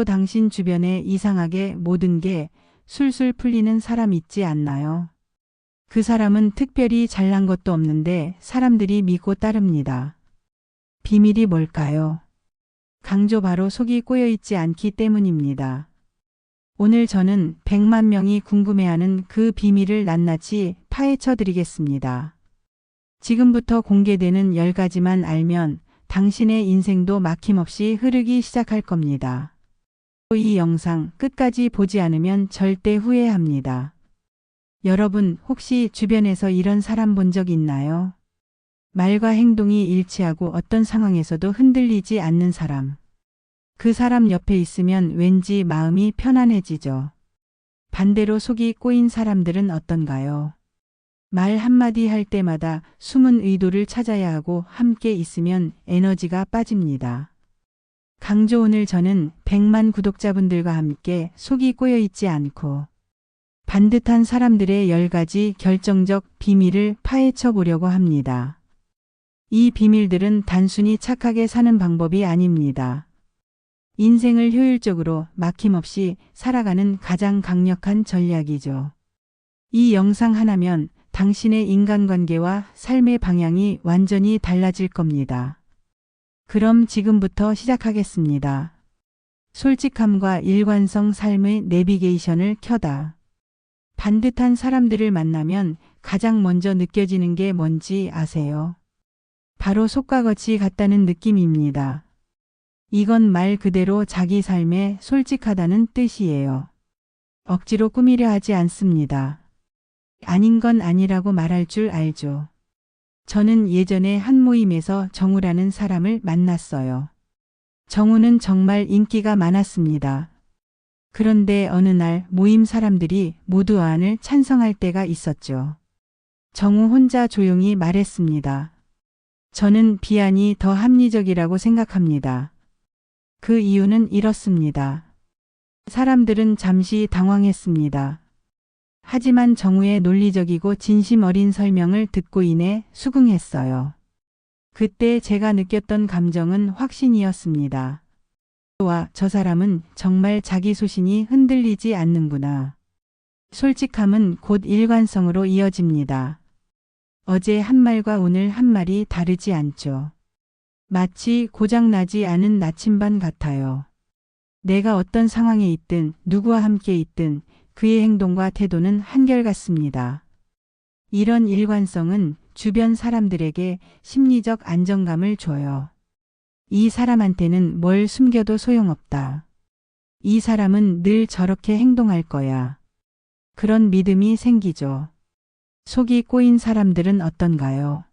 또 당신 주변에 이상하게 모든 게 술술 풀리는 사람 있지 않나요? 그 사람은 특별히 잘난 것도 없는데 사람들이 믿고 따릅니다. 비밀이 뭘까요? 강조 바로 속이 꼬여있지 않기 때문입니다. 오늘 저는 100만 명이 궁금해하는 그 비밀을 낱낱이 파헤쳐 드리겠습니다. 지금부터 공개되는 10가지만 알면 당신의 인생도 막힘없이 흐르기 시작할 겁니다. 또 이 영상 끝까지 보지 않으면 절대 후회합니다. 여러분 혹시 주변에서 이런 사람 본 적 있나요? 말과 행동이 일치하고 어떤 상황에서도 흔들리지 않는 사람. 그 사람 옆에 있으면 왠지 마음이 편안해지죠. 반대로 속이 꼬인 사람들은 어떤가요? 말 한마디 할 때마다 숨은 의도를 찾아야 하고 함께 있으면 에너지가 빠집니다. 강조 오늘 저는 100만 구독자분들과 함께 속이 꼬여있지 않고 반듯한 사람들의 10가지 결정적 비밀을 파헤쳐 보려고 합니다. 이 비밀들은 단순히 착하게 사는 방법이 아닙니다. 인생을 효율적으로 막힘없이 살아가는 가장 강력한 전략이죠. 이 영상 하나면 당신의 인간관계와 삶의 방향이 완전히 달라질 겁니다. 그럼 지금부터 시작하겠습니다. 솔직함과 일관성 삶의 내비게이션을 켜다. 반듯한 사람들을 만나면 가장 먼저 느껴지는 게 뭔지 아세요? 바로 속과 겉이 같다는 느낌입니다. 이건 말 그대로 자기 삶에 솔직하다는 뜻이에요. 억지로 꾸미려 하지 않습니다. 아닌 건 아니라고 말할 줄 알죠. 저는 예전에 한 모임에서 정우라는 사람을 만났어요. 정우는 정말 인기가 많았습니다. 그런데 어느 날 모임 사람들이 모두 아안을 찬성할 때가 있었죠. 정우 혼자 조용히 말했습니다. 저는 비안이 더 합리적이라고 생각합니다. 그 이유는 이렇습니다. 사람들은 잠시 당황했습니다. 하지만 정우의 논리적이고 진심 어린 설명을 듣고 인해 수긍했어요. 그때 제가 느꼈던 감정은 확신이었습니다. 와, 저 사람은 정말 자기 소신이 흔들리지 않는구나. 솔직함은 곧 일관성으로 이어집니다. 어제 한 말과 오늘 한 말이 다르지 않죠. 마치 고장나지 않은 나침반 같아요. 내가 어떤 상황에 있든 누구와 함께 있든 그의 행동과 태도는 한결같습니다. 이런 일관성은 주변 사람들에게 심리적 안정감을 줘요. 이 사람한테는 뭘 숨겨도 소용없다. 이 사람은 늘 저렇게 행동할 거야. 그런 믿음이 생기죠. 속이 꼬인 사람들은 어떤가요?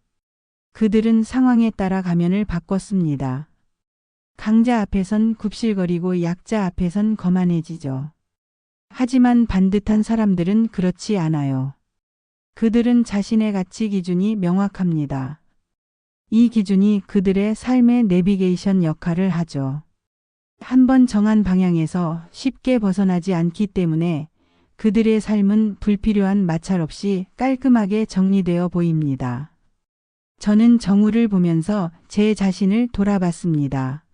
그들은 상황에 따라 가면을 바꿨습니다. 강자 앞에선 굽실거리고 약자 앞에선 거만해지죠. 하지만 반듯한 사람들은 그렇지 않아요. 그들은 자신의 가치 기준이 명확합니다. 이 기준이 그들의 삶의 내비게이션 역할을 하죠. 한번 정한 방향에서 쉽게 벗어나지 않기 때문에 그들의 삶은 불필요한 마찰 없이 깔끔하게 정리되어 보입니다. 저는 정우를 보면서 제 자신을 돌아봤습니다.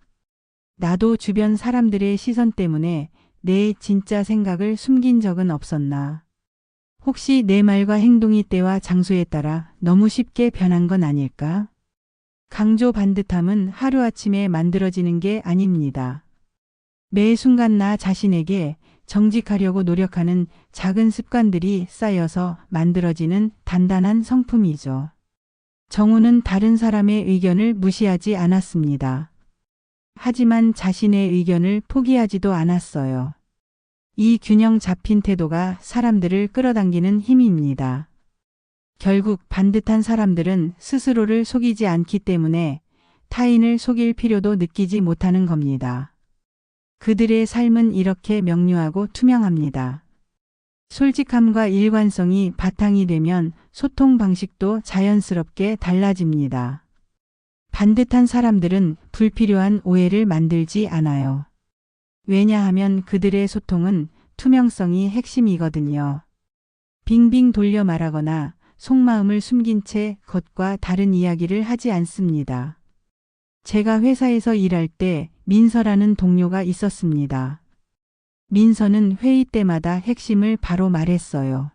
나도 주변 사람들의 시선 때문에 내 진짜 생각을 숨긴 적은 없었나? 혹시 내 말과 행동이 때와 장소에 따라 너무 쉽게 변한 건 아닐까? 강조 반듯함은 하루아침에 만들어지는 게 아닙니다. 매 순간 나 자신에게 정직하려고 노력하는 작은 습관들이 쌓여서 만들어지는 단단한 성품이죠. 정우는 다른 사람의 의견을 무시하지 않았습니다. 하지만 자신의 의견을 포기하지도 않았어요. 이 균형 잡힌 태도가 사람들을 끌어당기는 힘입니다. 결국 반듯한 사람들은 스스로를 속이지 않기 때문에 타인을 속일 필요도 느끼지 못하는 겁니다. 그들의 삶은 이렇게 명료하고 투명합니다. 솔직함과 일관성이 바탕이 되면 소통 방식도 자연스럽게 달라집니다. 반듯한 사람들은 불필요한 오해를 만들지 않아요. 왜냐하면 그들의 소통은 투명성이 핵심이거든요. 빙빙 돌려 말하거나 속마음을 숨긴 채 겉과 다른 이야기를 하지 않습니다. 제가 회사에서 일할 때 민서라는 동료가 있었습니다. 민서는 회의 때마다 핵심을 바로 말했어요.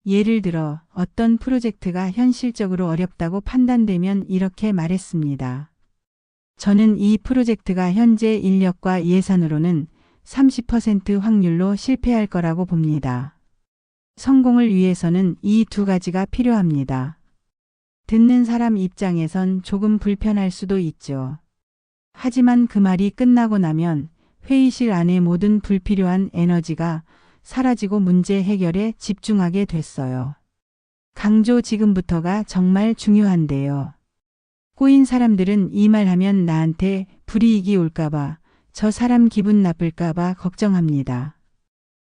예를 들어 어떤 프로젝트가 현실적으로 어렵다고 판단되면 이렇게 말했습니다. 저는 이 프로젝트가 현재 인력과 예산으로는 30% 확률로 실패할 거라고 봅니다. 성공을 위해서는 이 두 가지가 필요합니다. 듣는 사람 입장에선 조금 불편할 수도 있죠. 하지만 그 말이 끝나고 나면 회의실 안의 모든 불필요한 에너지가 사라지고 문제 해결에 집중하게 됐어요. 강조 지금부터가 정말 중요한데요. 꼬인 사람들은 이 말 하면 나한테 불이익이 올까봐, 저 사람 기분 나쁠까봐 걱정합니다.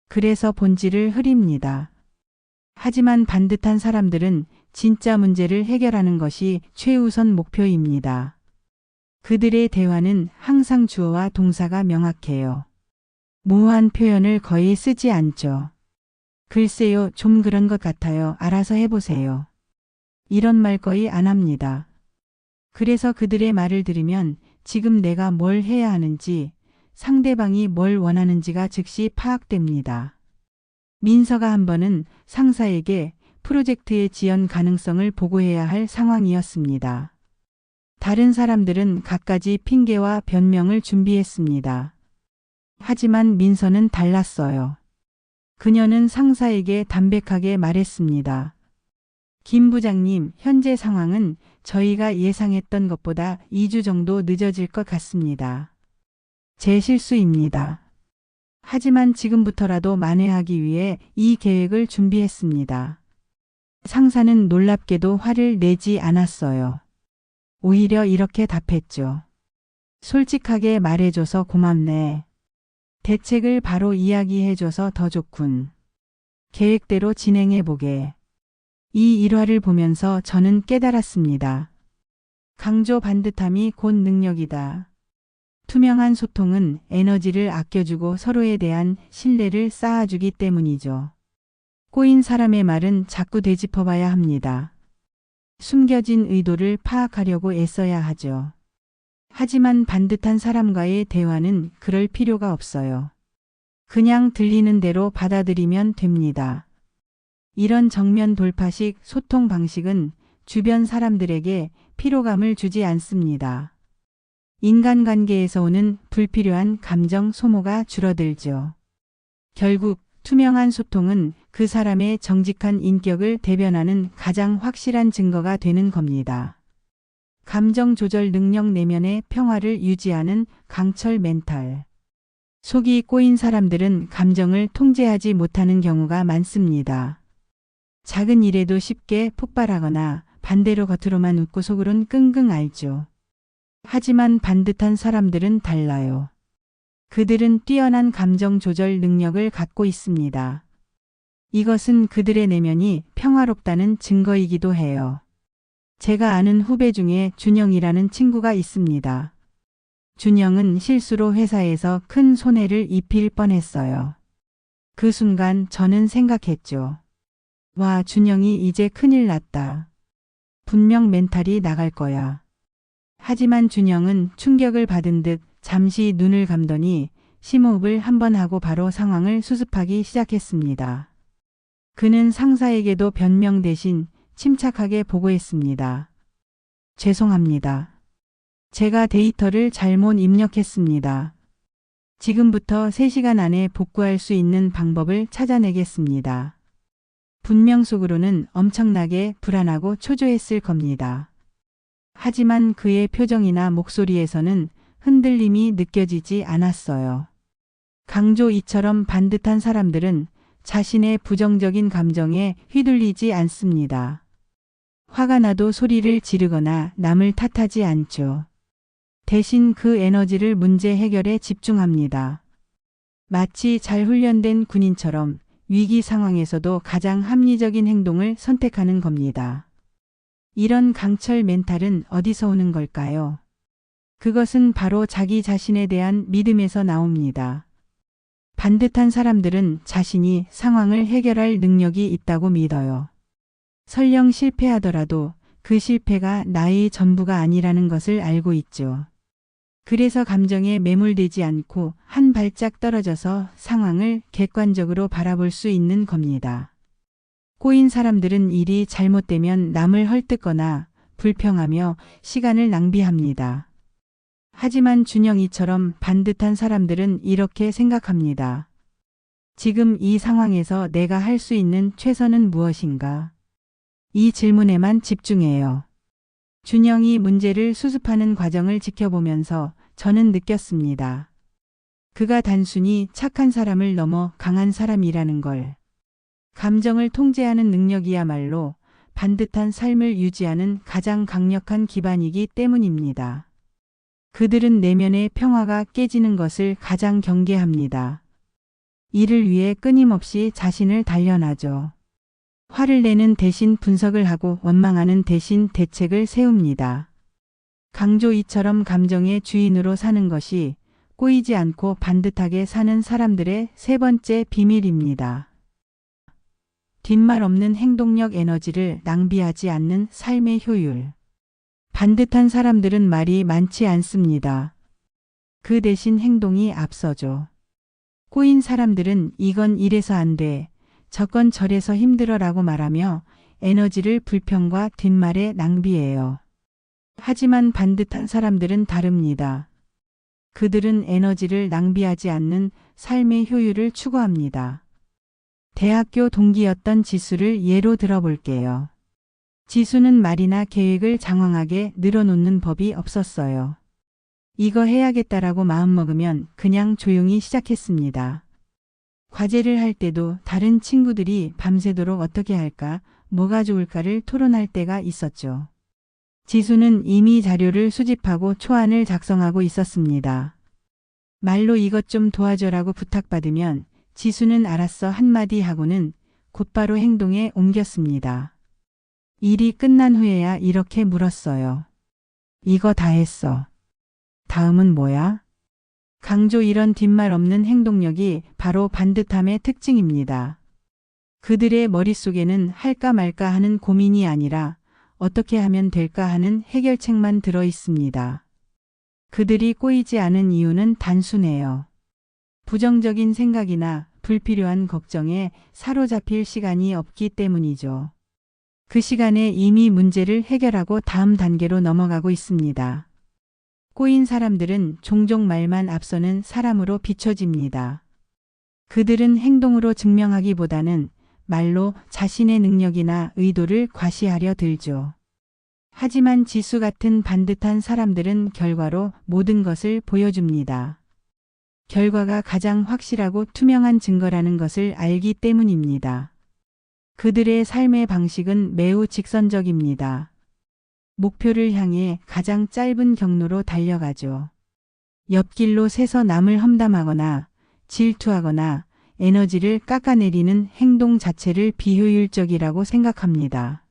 그래서 본질을 흐립니다. 하지만 반듯한 사람들은 진짜 문제를 해결하는 것이 최우선 목표입니다. 그들의 대화는 항상 주어와 동사가 명확해요. 모호한 표현을 거의 쓰지 않죠. 글쎄요, 좀 그런 것 같아요. 알아서 해보세요. 이런 말 거의 안 합니다. 그래서 그들의 말을 들으면 지금 내가 뭘 해야 하는지, 상대방이 뭘 원하는지가 즉시 파악됩니다. 민서가 한 번은 상사에게 프로젝트의 지연 가능성을 보고해야 할 상황이었습니다. 다른 사람들은 갖가지 핑계와 변명을 준비했습니다. 하지만 민서는 달랐어요. 그녀는 상사에게 담백하게 말했습니다. 김 부장님, 현재 상황은 저희가 예상했던 것보다 2주 정도 늦어질 것 같습니다. 제 실수입니다. 하지만 지금부터라도 만회하기 위해 이 계획을 준비했습니다. 상사는 놀랍게도 화를 내지 않았어요. 오히려 이렇게 답했죠. 솔직하게 말해줘서 고맙네. 대책을 바로 이야기해줘서 더 좋군. 계획대로 진행해보게. 이 일화를 보면서 저는 깨달았습니다. 강조 반듯함이 곧 능력이다. 투명한 소통은 에너지를 아껴주고 서로에 대한 신뢰를 쌓아주기 때문이죠. 꼬인 사람의 말은 자꾸 되짚어봐야 합니다. 숨겨진 의도를 파악하려고 애써야 하죠. 하지만 반듯한 사람과의 대화는 그럴 필요가 없어요. 그냥 들리는 대로 받아들이면 됩니다. 이런 정면 돌파식 소통 방식은 주변 사람들에게 피로감을 주지 않습니다. 인간관계에서 오는 불필요한 감정 소모가 줄어들죠. 결국 투명한 소통은 그 사람의 정직한 인격을 대변하는 가장 확실한 증거가 되는 겁니다. 감정 조절 능력 내면의 평화를 유지하는 강철 멘탈. 속이 꼬인 사람들은 감정을 통제하지 못하는 경우가 많습니다. 작은 일에도 쉽게 폭발하거나 반대로 겉으로만 웃고 속으론 끙끙 앓죠. 하지만 반듯한 사람들은 달라요. 그들은 뛰어난 감정 조절 능력을 갖고 있습니다. 이것은 그들의 내면이 평화롭다는 증거이기도 해요. 제가 아는 후배 중에 준영이라는 친구가 있습니다. 준영은 실수로 회사에서 큰 손해를 입힐 뻔했어요. 그 순간 저는 생각했죠. 와, 준영이 이제 큰일 났다. 분명 멘탈이 나갈 거야. 하지만 준영은 충격을 받은 듯 잠시 눈을 감더니 심호흡을 한번 하고 바로 상황을 수습하기 시작했습니다. 그는 상사에게도 변명 대신 침착하게 보고했습니다. 죄송합니다. 제가 데이터를 잘못 입력했습니다. 지금부터 3시간 안에 복구할 수 있는 방법을 찾아내겠습니다. 분명 속으로는 엄청나게 불안하고 초조했을 겁니다. 하지만 그의 표정이나 목소리에서는 흔들림이 느껴지지 않았어요. 강조 이처럼 반듯한 사람들은 자신의 부정적인 감정에 휘둘리지 않습니다. 화가 나도 소리를 지르거나 남을 탓하지 않죠. 대신 그 에너지를 문제 해결에 집중합니다. 마치 잘 훈련된 군인처럼 위기 상황에서도 가장 합리적인 행동을 선택하는 겁니다. 이런 강철 멘탈은 어디서 오는 걸까요? 그것은 바로 자기 자신에 대한 믿음에서 나옵니다. 반듯한 사람들은 자신이 상황을 해결할 능력이 있다고 믿어요. 설령 실패하더라도 그 실패가 나의 전부가 아니라는 것을 알고 있죠. 그래서 감정에 매몰되지 않고 한 발짝 떨어져서 상황을 객관적으로 바라볼 수 있는 겁니다. 꼬인 사람들은 일이 잘못되면 남을 헐뜯거나 불평하며 시간을 낭비합니다. 하지만 준영이처럼 반듯한 사람들은 이렇게 생각합니다. 지금 이 상황에서 내가 할 수 있는 최선은 무엇인가? 이 질문에만 집중해요. 준영이 문제를 수습하는 과정을 지켜보면서 저는 느꼈습니다. 그가 단순히 착한 사람을 넘어 강한 사람이라는 걸. 감정을 통제하는 능력이야말로 반듯한 삶을 유지하는 가장 강력한 기반이기 때문입니다. 그들은 내면의 평화가 깨지는 것을 가장 경계합니다. 이를 위해 끊임없이 자신을 단련하죠. 화를 내는 대신 분석을 하고 원망하는 대신 대책을 세웁니다. 강조이처럼 감정의 주인으로 사는 것이 꼬이지 않고 반듯하게 사는 사람들의 세 번째 비밀입니다. 뒷말 없는 행동력 에너지를 낭비하지 않는 삶의 효율. 반듯한 사람들은 말이 많지 않습니다. 그 대신 행동이 앞서죠. 꼬인 사람들은 이건 이래서 안 돼, 저건 저래서 힘들어라고 말하며 에너지를 불평과 뒷말에 낭비해요. 하지만 반듯한 사람들은 다릅니다. 그들은 에너지를 낭비하지 않는 삶의 효율을 추구합니다. 대학교 동기였던 지수를 예로 들어볼게요. 지수는 말이나 계획을 장황하게 늘어놓는 법이 없었어요. 이거 해야겠다라고 마음먹으면 그냥 조용히 시작했습니다. 과제를 할 때도 다른 친구들이 밤새도록 어떻게 할까, 뭐가 좋을까를 토론할 때가 있었죠. 지수는 이미 자료를 수집하고 초안을 작성하고 있었습니다. 말로 이것 좀 도와줘라고 부탁받으면 지수는 알았어 한마디 하고는 곧바로 행동에 옮겼습니다. 일이 끝난 후에야 이렇게 물었어요. 이거 다 했어. 다음은 뭐야? 강조 이런 뒷말 없는 행동력이 바로 반듯함의 특징입니다. 그들의 머릿속에는 할까 말까 하는 고민이 아니라 어떻게 하면 될까 하는 해결책만 들어 있습니다. 그들이 꼬이지 않은 이유는 단순해요. 부정적인 생각이나 불필요한 걱정에 사로잡힐 시간이 없기 때문이죠. 그 시간에 이미 문제를 해결하고 다음 단계로 넘어가고 있습니다. 꼬인 사람들은 종종 말만 앞서는 사람으로 비춰집니다. 그들은 행동으로 증명하기보다는 말로 자신의 능력이나 의도를 과시하려 들죠. 하지만 지수 같은 반듯한 사람들은 결과로 모든 것을 보여줍니다. 결과가 가장 확실하고 투명한 증거라는 것을 알기 때문입니다. 그들의 삶의 방식은 매우 직선적입니다. 목표를 향해 가장 짧은 경로로 달려가죠. 옆길로 새서 남을 험담하거나 질투하거나 에너지를 깎아내리는 행동 자체를 비효율적이라고 생각합니다.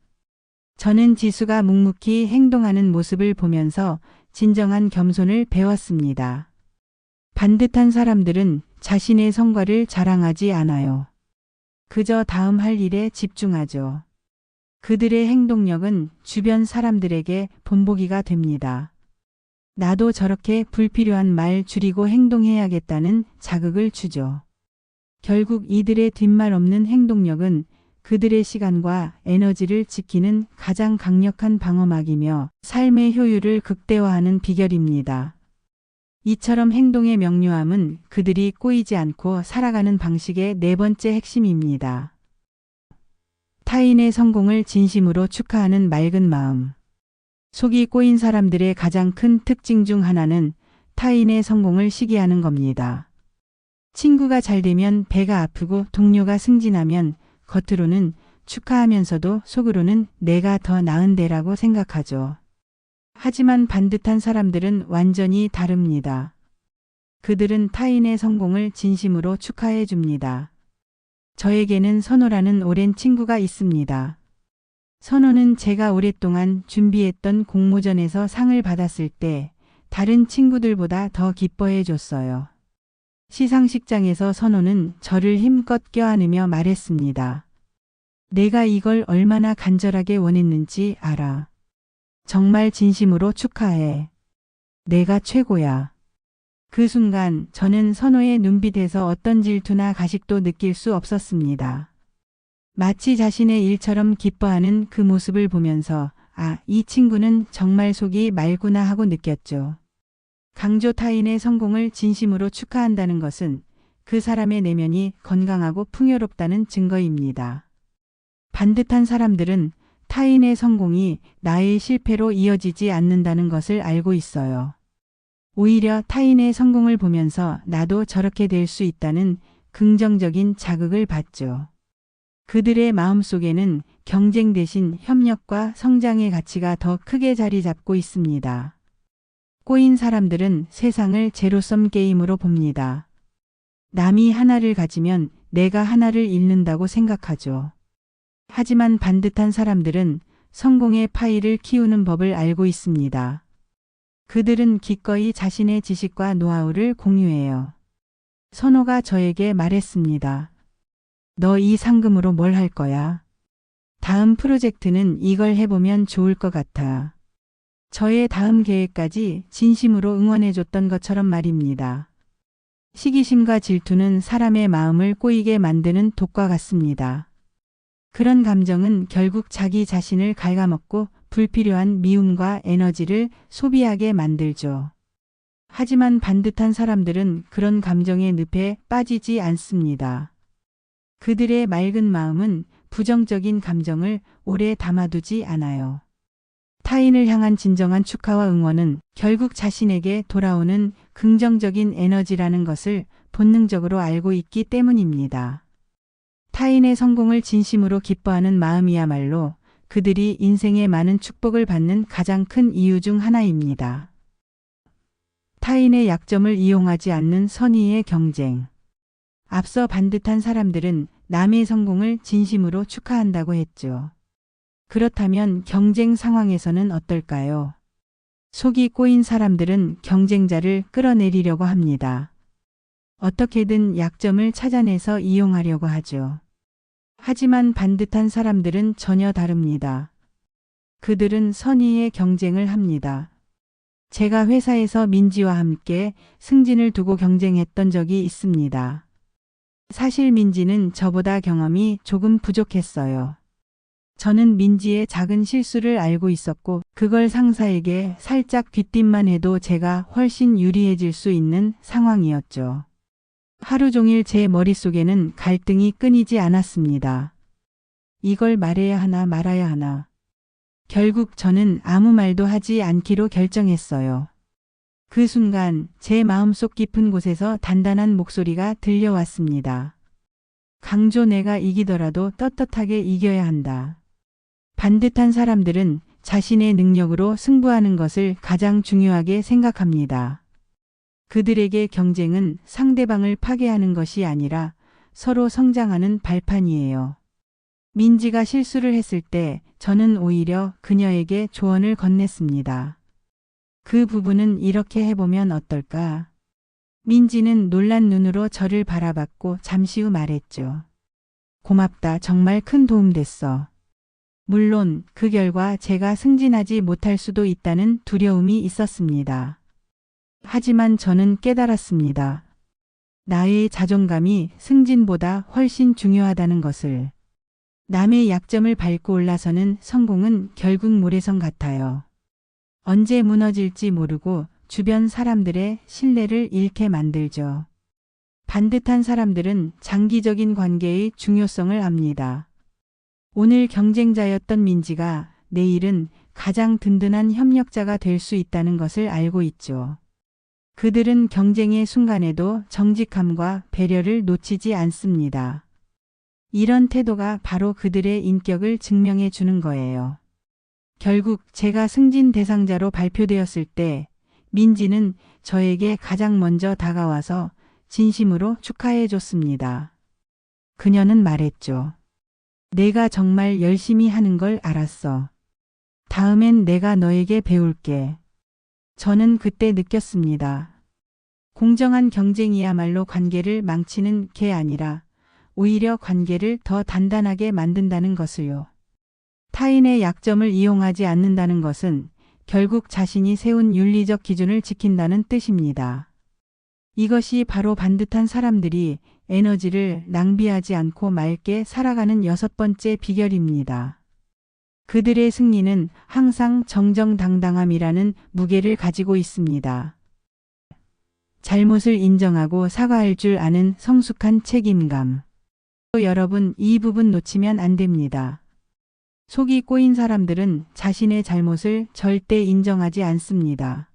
저는 지수가 묵묵히 행동하는 모습을 보면서 진정한 겸손을 배웠습니다. 반듯한 사람들은 자신의 성과를 자랑하지 않아요. 그저 다음 할 일에 집중하죠. 그들의 행동력은 주변 사람들에게 본보기가 됩니다. 나도 저렇게 불필요한 말 줄이고 행동해야겠다는 자극을 주죠. 결국 이들의 뒷말 없는 행동력은 그들의 시간과 에너지를 지키는 가장 강력한 방어막이며 삶의 효율을 극대화하는 비결입니다. 이처럼 행동의 명료함은 그들이 꼬이지 않고 살아가는 방식의 네 번째 핵심입니다. 타인의 성공을 진심으로 축하하는 맑은 마음. 속이 꼬인 사람들의 가장 큰 특징 중 하나는 타인의 성공을 시기하는 겁니다. 친구가 잘 되면 배가 아프고 동료가 승진하면 겉으로는 축하하면서도 속으로는 내가 더 나은데라고 생각하죠. 하지만 반듯한 사람들은 완전히 다릅니다. 그들은 타인의 성공을 진심으로 축하해 줍니다. 저에게는 선호라는 오랜 친구가 있습니다. 선호는 제가 오랫동안 준비했던 공모전에서 상을 받았을 때 다른 친구들보다 더 기뻐해 줬어요. 시상식장에서 선호는 저를 힘껏 껴안으며 말했습니다. 내가 이걸 얼마나 간절하게 원했는지 알아. 정말 진심으로 축하해. 내가 최고야. 그 순간 저는 선호의 눈빛에서 어떤 질투나 가식도 느낄 수 없었습니다. 마치 자신의 일처럼 기뻐하는 그 모습을 보면서 아, 이 친구는 정말 속이 맑구나 하고 느꼈죠. 강조 타인의 성공을 진심으로 축하한다는 것은 그 사람의 내면이 건강하고 풍요롭다는 증거입니다. 반듯한 사람들은 타인의 성공이 나의 실패로 이어지지 않는다는 것을 알고 있어요. 오히려 타인의 성공을 보면서 나도 저렇게 될 수 있다는 긍정적인 자극을 받죠. 그들의 마음속에는 경쟁 대신 협력과 성장의 가치가 더 크게 자리 잡고 있습니다. 꼬인 사람들은 세상을 제로섬 게임으로 봅니다. 남이 하나를 가지면 내가 하나를 잃는다고 생각하죠. 하지만 반듯한 사람들은 성공의 파이를 키우는 법을 알고 있습니다. 그들은 기꺼이 자신의 지식과 노하우를 공유해요. 선호가 저에게 말했습니다. 너 이 상금으로 뭘 할 거야? 다음 프로젝트는 이걸 해보면 좋을 것 같아. 저의 다음 계획까지 진심으로 응원해줬던 것처럼 말입니다. 시기심과 질투는 사람의 마음을 꼬이게 만드는 독과 같습니다. 그런 감정은 결국 자기 자신을 갉아먹고 불필요한 미움과 에너지를 소비하게 만들죠. 하지만 반듯한 사람들은 그런 감정의 늪에 빠지지 않습니다. 그들의 맑은 마음은 부정적인 감정을 오래 담아두지 않아요. 타인을 향한 진정한 축하와 응원은 결국 자신에게 돌아오는 긍정적인 에너지라는 것을 본능적으로 알고 있기 때문입니다. 타인의 성공을 진심으로 기뻐하는 마음이야말로 그들이 인생에 많은 축복을 받는 가장 큰 이유 중 하나입니다. 타인의 약점을 이용하지 않는 선의의 경쟁. 앞서 반듯한 사람들은 남의 성공을 진심으로 축하한다고 했죠. 그렇다면 경쟁 상황에서는 어떨까요? 속이 꼬인 사람들은 경쟁자를 끌어내리려고 합니다. 어떻게든 약점을 찾아내서 이용하려고 하죠. 하지만 반듯한 사람들은 전혀 다릅니다. 그들은 선의의 경쟁을 합니다. 제가 회사에서 민지와 함께 승진을 두고 경쟁했던 적이 있습니다. 사실 민지는 저보다 경험이 조금 부족했어요. 저는 민지의 작은 실수를 알고 있었고 그걸 상사에게 살짝 귀띔만 해도 제가 훨씬 유리해질 수 있는 상황이었죠. 하루 종일 제 머릿속에는 갈등이 끊이지 않았습니다. 이걸 말해야 하나 말아야 하나. 결국 저는 아무 말도 하지 않기로 결정했어요. 그 순간 제 마음속 깊은 곳에서 단단한 목소리가 들려왔습니다. 강조 내가 이기더라도 떳떳하게 이겨야 한다. 반듯한 사람들은 자신의 능력으로 승부하는 것을 가장 중요하게 생각합니다. 그들에게 경쟁은 상대방을 파괴하는 것이 아니라 서로 성장하는 발판이에요. 민지가 실수를 했을 때 저는 오히려 그녀에게 조언을 건넸습니다. 그 부분은 이렇게 해보면 어떨까? 민지는 놀란 눈으로 저를 바라봤고 잠시 후 말했죠. 고맙다. 정말 큰 도움 됐어. 물론 그 결과 제가 승진하지 못할 수도 있다는 두려움이 있었습니다. 하지만 저는 깨달았습니다. 나의 자존감이 승진보다 훨씬 중요하다는 것을. 남의 약점을 밟고 올라서는 성공은 결국 모래성 같아요. 언제 무너질지 모르고 주변 사람들의 신뢰를 잃게 만들죠. 반듯한 사람들은 장기적인 관계의 중요성을 압니다. 오늘 경쟁자였던 민지가 내일은 가장 든든한 협력자가 될 수 있다는 것을 알고 있죠. 그들은 경쟁의 순간에도 정직함과 배려를 놓치지 않습니다. 이런 태도가 바로 그들의 인격을 증명해 주는 거예요. 결국 제가 승진 대상자로 발표되었을 때 민지는 저에게 가장 먼저 다가와서 진심으로 축하해 줬습니다. 그녀는 말했죠. 내가 정말 열심히 하는 걸 알았어. 다음엔 내가 너에게 배울게. 저는 그때 느꼈습니다. 공정한 경쟁이야말로 관계를 망치는 게 아니라 오히려 관계를 더 단단하게 만든다는 것을요. 타인의 약점을 이용하지 않는다는 것은 결국 자신이 세운 윤리적 기준을 지킨다는 뜻입니다. 이것이 바로 반듯한 사람들이 에너지를 낭비하지 않고 맑게 살아가는 6번째 비결입니다. 그들의 승리는 항상 정정당당함이라는 무게를 가지고 있습니다. 잘못을 인정하고 사과할 줄 아는 성숙한 책임감. 여러분, 이 부분 놓치면 안 됩니다. 속이 꼬인 사람들은 자신의 잘못을 절대 인정하지 않습니다.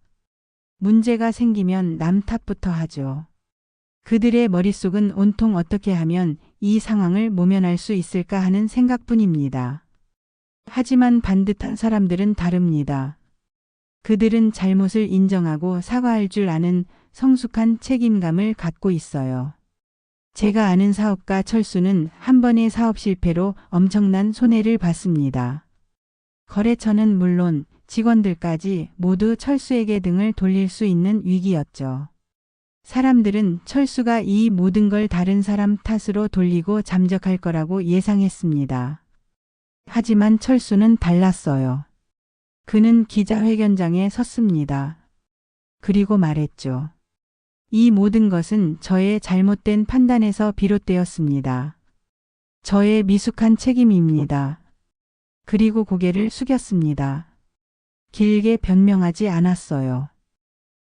문제가 생기면 남 탓부터 하죠. 그들의 머릿속은 온통 어떻게 하면 이 상황을 모면할 수 있을까 하는 생각뿐입니다. 하지만 반듯한 사람들은 다릅니다. 그들은 잘못을 인정하고 사과할 줄 아는 성숙한 책임감을 갖고 있어요. 제가 아는 사업가 철수는 한 번의 사업 실패로 엄청난 손해를 봤습니다. 거래처는 물론 직원들까지 모두 철수에게 등을 돌릴 수 있는 위기였죠. 사람들은 철수가 이 모든 걸 다른 사람 탓으로 돌리고 잠적할 거라고 예상했습니다. 하지만 철수는 달랐어요. 그는 기자회견장에 섰습니다. 그리고 말했죠. 이 모든 것은 저의 잘못된 판단에서 비롯되었습니다. 저의 미숙한 책임입니다. 그리고 고개를 숙였습니다. 길게 변명하지 않았어요.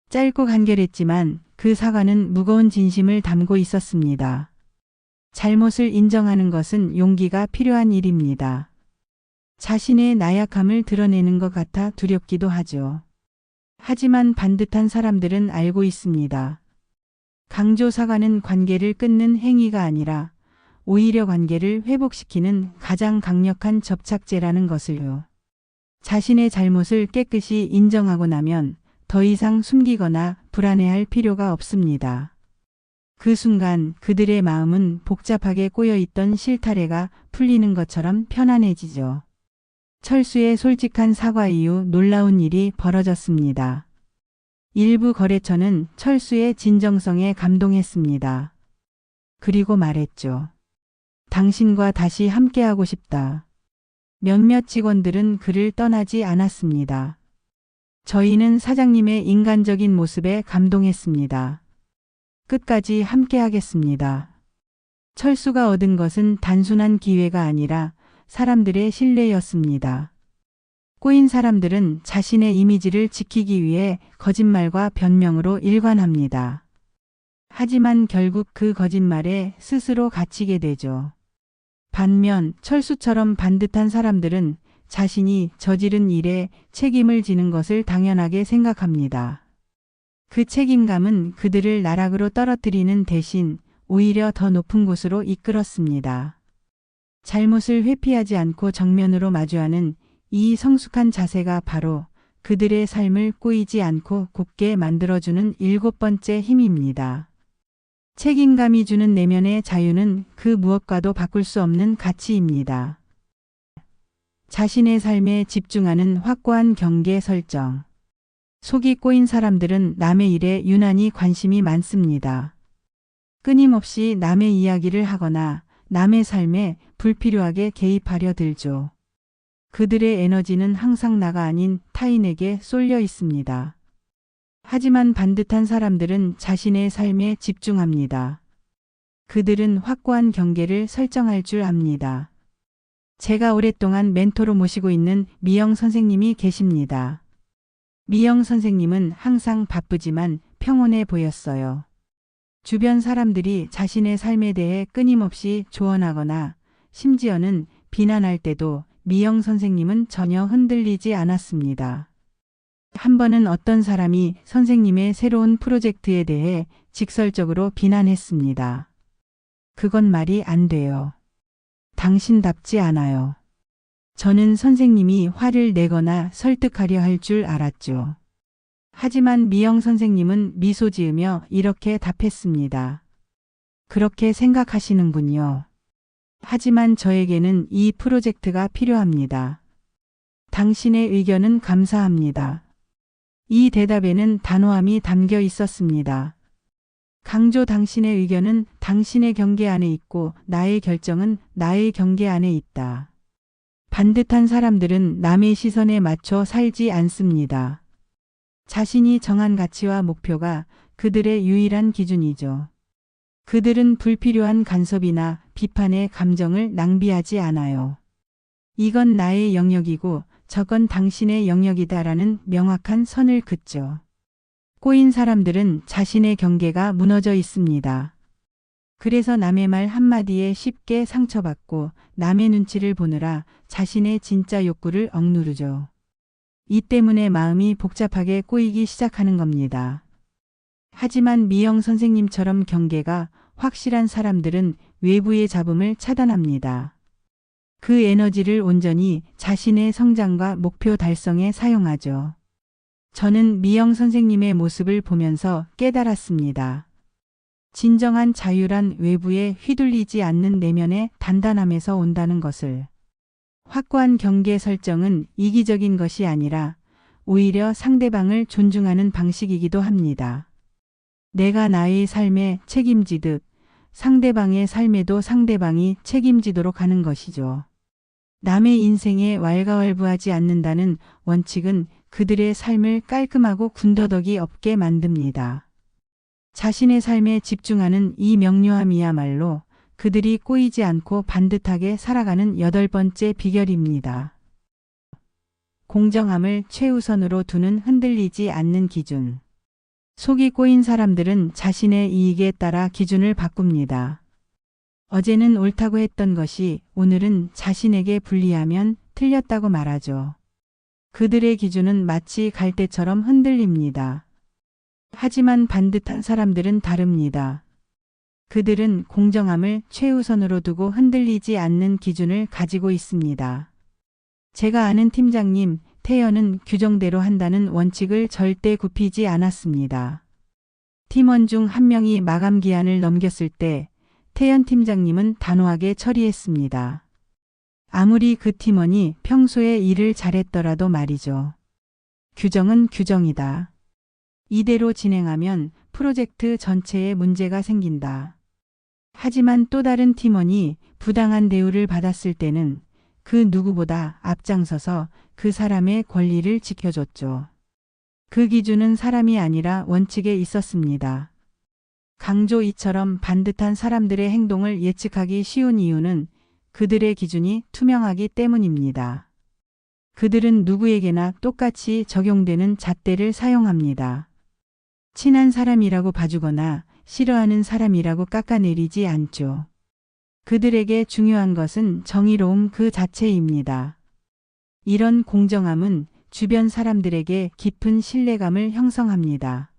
짧고 간결했지만 그 사과는 무거운 진심을 담고 있었습니다. 잘못을 인정하는 것은 용기가 필요한 일입니다. 자신의 나약함을 드러내는 것 같아 두렵기도 하죠. 하지만 반듯한 사람들은 알고 있습니다. 강조 사과는 관계를 끊는 행위가 아니라 오히려 관계를 회복시키는 가장 강력한 접착제라는 것을요. 자신의 잘못을 깨끗이 인정하고 나면 더 이상 숨기거나 불안해할 필요가 없습니다. 그 순간 그들의 마음은 복잡하게 꼬여있던 실타래가 풀리는 것처럼 편안해지죠. 철수의 솔직한 사과 이후 놀라운 일이 벌어졌습니다. 일부 거래처는 철수의 진정성에 감동했습니다. 그리고 말했죠. 당신과 다시 함께하고 싶다. 몇몇 직원들은 그를 떠나지 않았습니다. 저희는 사장님의 인간적인 모습에 감동했습니다. 끝까지 함께하겠습니다. 철수가 얻은 것은 단순한 기회가 아니라 사람들의 신뢰였습니다. 꼬인 사람들은 자신의 이미지를 지키기 위해 거짓말과 변명으로 일관합니다. 하지만 결국 그 거짓말에 스스로 갇히게 되죠. 반면 철수처럼 반듯한 사람들은 자신이 저지른 일에 책임을 지는 것을 당연하게 생각합니다. 그 책임감은 그들을 나락으로 떨어뜨리는 대신 오히려 더 높은 곳으로 이끌었습니다. 잘못을 회피하지 않고 정면으로 마주하는 이 성숙한 자세가 바로 그들의 삶을 꼬이지 않고 굳게 만들어주는 7번째 힘입니다. 책임감이 주는 내면의 자유는 그 무엇과도 바꿀 수 없는 가치입니다. 자신의 삶에 집중하는 확고한 경계 설정. 속이 꼬인 사람들은 남의 일에 유난히 관심이 많습니다. 끊임없이 남의 이야기를 하거나 남의 삶에 불필요하게 개입하려 들죠. 그들의 에너지는 항상 나가 아닌 타인에게 쏠려 있습니다. 하지만 반듯한 사람들은 자신의 삶에 집중합니다. 그들은 확고한 경계를 설정할 줄 압니다. 제가 오랫동안 멘토로 모시고 있는 미영 선생님이 계십니다. 미영 선생님은 항상 바쁘지만 평온해 보였어요. 주변 사람들이 자신의 삶에 대해 끊임없이 조언하거나 심지어는 비난할 때도 미영 선생님은 전혀 흔들리지 않았습니다. 한 번은 어떤 사람이 선생님의 새로운 프로젝트에 대해 직설적으로 비난했습니다. 그건 말이 안 돼요. 당신답지 않아요. 저는 선생님이 화를 내거나 설득하려 할 줄 알았죠. 하지만 미영 선생님은 미소 지으며 이렇게 답했습니다. 그렇게 생각하시는군요. 하지만 저에게는 이 프로젝트가 필요합니다. 당신의 의견은 감사합니다. 이 대답에는 단호함이 담겨 있었습니다. 강조 당신의 의견은 당신의 경계 안에 있고 나의 결정은 나의 경계 안에 있다. 반듯한 사람들은 남의 시선에 맞춰 살지 않습니다. 자신이 정한 가치와 목표가 그들의 유일한 기준이죠. 그들은 불필요한 간섭이나 비판의 감정을 낭비하지 않아요. 이건 나의 영역이고 저건 당신의 영역이다라는 명확한 선을 긋죠. 꼬인 사람들은 자신의 경계가 무너져 있습니다. 그래서 남의 말 한마디에 쉽게 상처받고 남의 눈치를 보느라 자신의 진짜 욕구를 억누르죠. 이 때문에 마음이 복잡하게 꼬이기 시작하는 겁니다. 하지만 미영 선생님처럼 경계가 확실한 사람들은 외부의 잡음을 차단합니다. 그 에너지를 온전히 자신의 성장과 목표 달성에 사용하죠. 저는 미영 선생님의 모습을 보면서 깨달았습니다. 진정한 자유란 외부에 휘둘리지 않는 내면의 단단함에서 온다는 것을. 확고한 경계 설정은 이기적인 것이 아니라 오히려 상대방을 존중하는 방식이기도 합니다. 내가 나의 삶에 책임지듯 상대방의 삶에도 상대방이 책임지도록 하는 것이죠. 남의 인생에 왈가왈부하지 않는다는 원칙은 그들의 삶을 깔끔하고 군더더기 없게 만듭니다. 자신의 삶에 집중하는 이 명료함이야말로 그들이 꼬이지 않고 반듯하게 살아가는 8번째 비결입니다. 공정함을 최우선으로 두는 흔들리지 않는 기준. 속이 꼬인 사람들은 자신의 이익에 따라 기준을 바꿉니다. 어제는 옳다고 했던 것이 오늘은 자신에게 불리하면 틀렸다고 말하죠. 그들의 기준은 마치 갈대처럼 흔들립니다. 하지만 반듯한 사람들은 다릅니다. 그들은 공정함을 최우선으로 두고 흔들리지 않는 기준을 가지고 있습니다. 제가 아는 팀장님, 태연은 규정대로 한다는 원칙을 절대 굽히지 않았습니다. 팀원 중 한 명이 마감 기한을 넘겼을 때 태연 팀장님은 단호하게 처리했습니다. 아무리 그 팀원이 평소에 일을 잘했더라도 말이죠. 규정은 규정이다. 이대로 진행하면 프로젝트 전체에 문제가 생긴다. 하지만 또 다른 팀원이 부당한 대우를 받았을 때는 그 누구보다 앞장서서 그 사람의 권리를 지켜줬죠. 그 기준은 사람이 아니라 원칙에 있었습니다. 강조 이처럼 반듯한 사람들의 행동을 예측하기 쉬운 이유는 그들의 기준이 투명하기 때문입니다. 그들은 누구에게나 똑같이 적용되는 잣대를 사용합니다. 친한 사람이라고 봐주거나 싫어하는 사람이라고 깎아내리지 않죠. 그들에게 중요한 것은 정의로움 그 자체입니다. 이런 공정함은 주변 사람들에게 깊은 신뢰감을 형성합니다.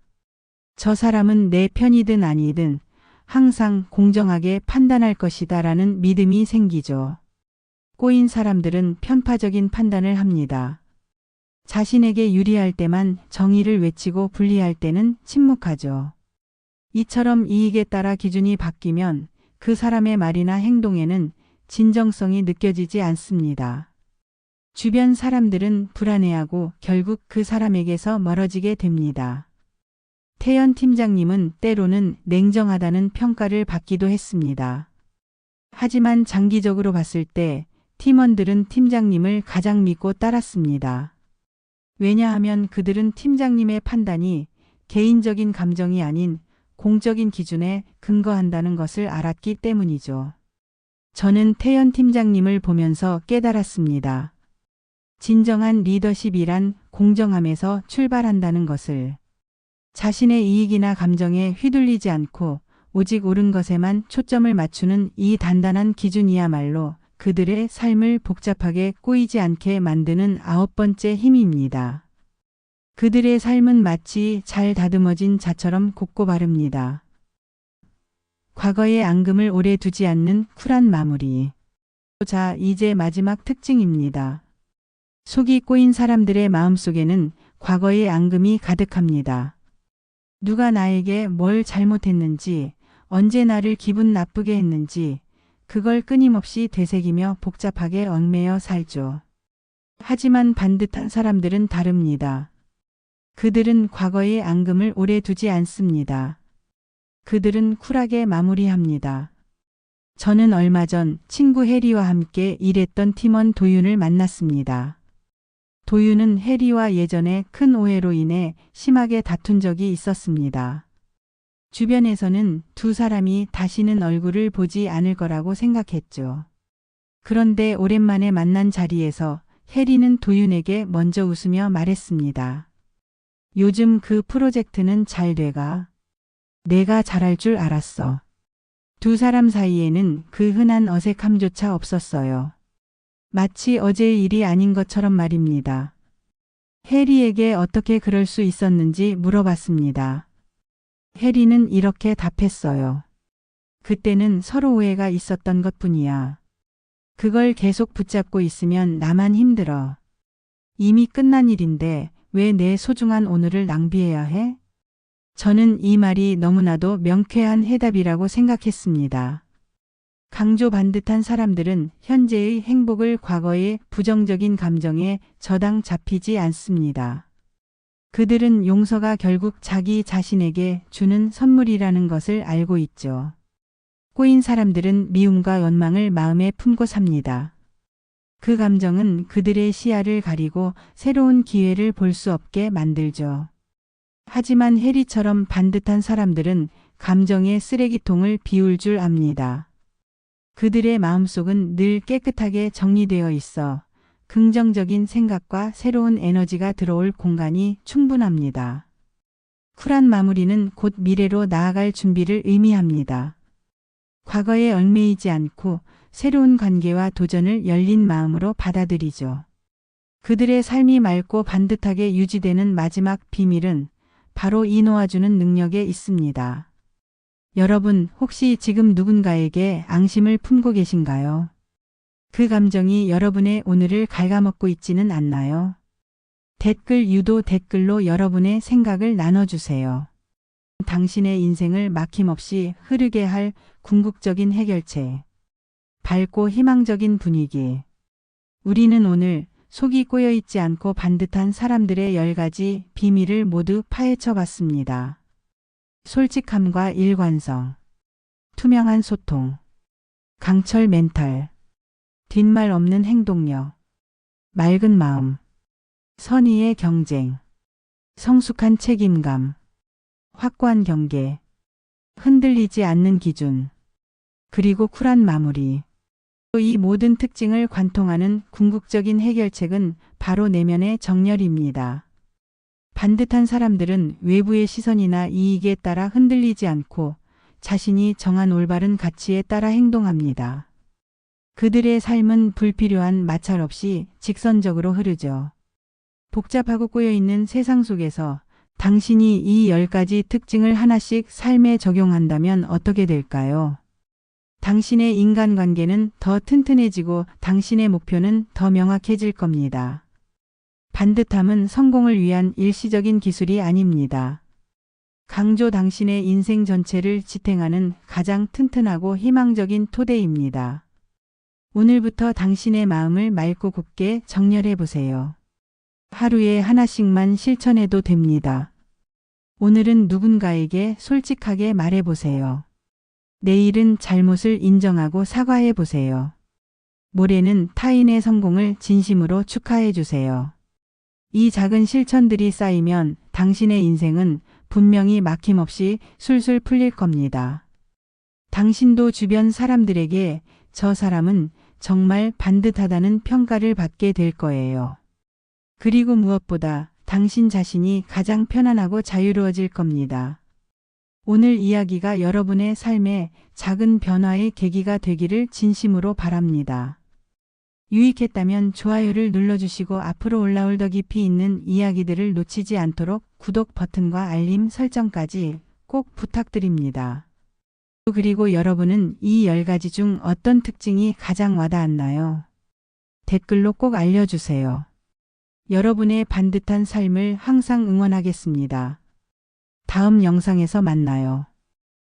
저 사람은 내 편이든 아니든 항상 공정하게 판단할 것이다 라는 믿음이 생기죠. 꼬인 사람들은 편파적인 판단을 합니다. 자신에게 유리할 때만 정의를 외치고 불리할 때는 침묵하죠. 이처럼 이익에 따라 기준이 바뀌면 그 사람의 말이나 행동에는 진정성이 느껴지지 않습니다. 주변 사람들은 불안해하고 결국 그 사람에게서 멀어지게 됩니다. 태연 팀장님은 때로는 냉정하다는 평가를 받기도 했습니다. 하지만 장기적으로 봤을 때 팀원들은 팀장님을 가장 믿고 따랐습니다. 왜냐하면 그들은 팀장님의 판단이 개인적인 감정이 아닌 공적인 기준에 근거한다는 것을 알았기 때문이죠. 저는 태연 팀장님을 보면서 깨달았습니다. 진정한 리더십이란 공정함에서 출발한다는 것을. 자신의 이익이나 감정에 휘둘리지 않고 오직 옳은 것에만 초점을 맞추는 이 단단한 기준이야말로 그들의 삶을 복잡하게 꼬이지 않게 만드는 9번째 힘입니다. 그들의 삶은 마치 잘 다듬어진 자처럼 곱고 바릅니다. 과거의 앙금을 오래 두지 않는 쿨한 마무리. 자, 이제 마지막 특징입니다. 속이 꼬인 사람들의 마음속에는 과거의 앙금이 가득합니다. 누가 나에게 뭘 잘못했는지, 언제 나를 기분 나쁘게 했는지, 그걸 끊임없이 되새기며 복잡하게 얽매여 살죠. 하지만 반듯한 사람들은 다릅니다. 그들은 과거의 앙금을 오래 두지 않습니다. 그들은 쿨하게 마무리합니다. 저는 얼마 전 친구 해리와 함께 일했던 팀원 도윤을 만났습니다. 도윤은 해리와 예전에 큰 오해로 인해 심하게 다툰 적이 있었습니다. 주변에서는 두 사람이 다시는 얼굴을 보지 않을 거라고 생각했죠. 그런데 오랜만에 만난 자리에서 해리는 도윤에게 먼저 웃으며 말했습니다. 요즘 그 프로젝트는 잘 돼가. 내가 잘할 줄 알았어. 두 사람 사이에는 그 흔한 어색함조차 없었어요. 마치 어제의 일이 아닌 것처럼 말입니다. 해리에게 어떻게 그럴 수 있었는지 물어봤습니다. 해리는 이렇게 답했어요. 그때는 서로 오해가 있었던 것뿐이야. 그걸 계속 붙잡고 있으면 나만 힘들어. 이미 끝난 일인데 왜 내 소중한 오늘을 낭비해야 해? 저는 이 말이 너무나도 명쾌한 해답이라고 생각했습니다. 강조 반듯한 사람들은 현재의 행복을 과거의 부정적인 감정에 저당 잡히지 않습니다. 그들은 용서가 결국 자기 자신에게 주는 선물이라는 것을 알고 있죠. 꼬인 사람들은 미움과 원망을 마음에 품고 삽니다. 그 감정은 그들의 시야를 가리고 새로운 기회를 볼 수 없게 만들죠. 하지만 해리처럼 반듯한 사람들은 감정의 쓰레기통을 비울 줄 압니다. 그들의 마음속은 늘 깨끗하게 정리되어 있어 긍정적인 생각과 새로운 에너지가 들어올 공간이 충분합니다. 쿨한 마무리는 곧 미래로 나아갈 준비를 의미합니다. 과거에 얽매이지 않고 새로운 관계와 도전을 열린 마음으로 받아들이죠. 그들의 삶이 맑고 반듯하게 유지되는 마지막 비밀은 바로 이 놓아주는 능력에 있습니다. 여러분, 혹시 지금 누군가에게 앙심을 품고 계신가요? 그 감정이 여러분의 오늘을 갉아먹고 있지는 않나요? 댓글 유도 댓글로 여러분의 생각을 나눠주세요. 당신의 인생을 막힘없이 흐르게 할 궁극적인 해결책. 밝고 희망적인 분위기. 우리는 오늘 속이 꼬여있지 않고 반듯한 사람들의 10가지 비밀을 모두 파헤쳐 봤습니다. 솔직함과 일관성, 투명한 소통, 강철 멘탈, 뒷말 없는 행동력, 맑은 마음, 선의의 경쟁, 성숙한 책임감, 확고한 경계, 흔들리지 않는 기준, 그리고 쿨한 마무리. 이 모든 특징을 관통하는 궁극적인 해결책은 바로 내면의 정렬입니다. 반듯한 사람들은 외부의 시선이나 이익에 따라 흔들리지 않고 자신이 정한 올바른 가치에 따라 행동합니다. 그들의 삶은 불필요한 마찰 없이 직선적으로 흐르죠. 복잡하고 꼬여있는 세상 속에서 당신이 이 10가지 특징을 하나씩 삶에 적용한다면 어떻게 될까요? 당신의 인간관계는 더 튼튼해지고 당신의 목표는 더 명확해질 겁니다. 반듯함은 성공을 위한 일시적인 기술이 아닙니다. 강조 당신의 인생 전체를 지탱하는 가장 튼튼하고 희망적인 토대입니다. 오늘부터 당신의 마음을 맑고 곱게 정렬해 보세요. 하루에 하나씩만 실천해도 됩니다. 오늘은 누군가에게 솔직하게 말해 보세요. 내일은 잘못을 인정하고 사과해 보세요. 모레는 타인의 성공을 진심으로 축하해 주세요. 이 작은 실천들이 쌓이면 당신의 인생은 분명히 막힘없이 술술 풀릴 겁니다. 당신도 주변 사람들에게 저 사람은 정말 반듯하다는 평가를 받게 될 거예요. 그리고 무엇보다 당신 자신이 가장 편안하고 자유로워질 겁니다. 오늘 이야기가 여러분의 삶에 작은 변화의 계기가 되기를 진심으로 바랍니다. 유익했다면 좋아요를 눌러주시고 앞으로 올라올 더 깊이 있는 이야기들을 놓치지 않도록 구독 버튼과 알림 설정까지 꼭 부탁드립니다. 그리고 여러분은 이 10가지 중 어떤 특징이 가장 와닿았나요? 댓글로 꼭 알려주세요. 여러분의 반듯한 삶을 항상 응원하겠습니다. 다음 영상에서 만나요.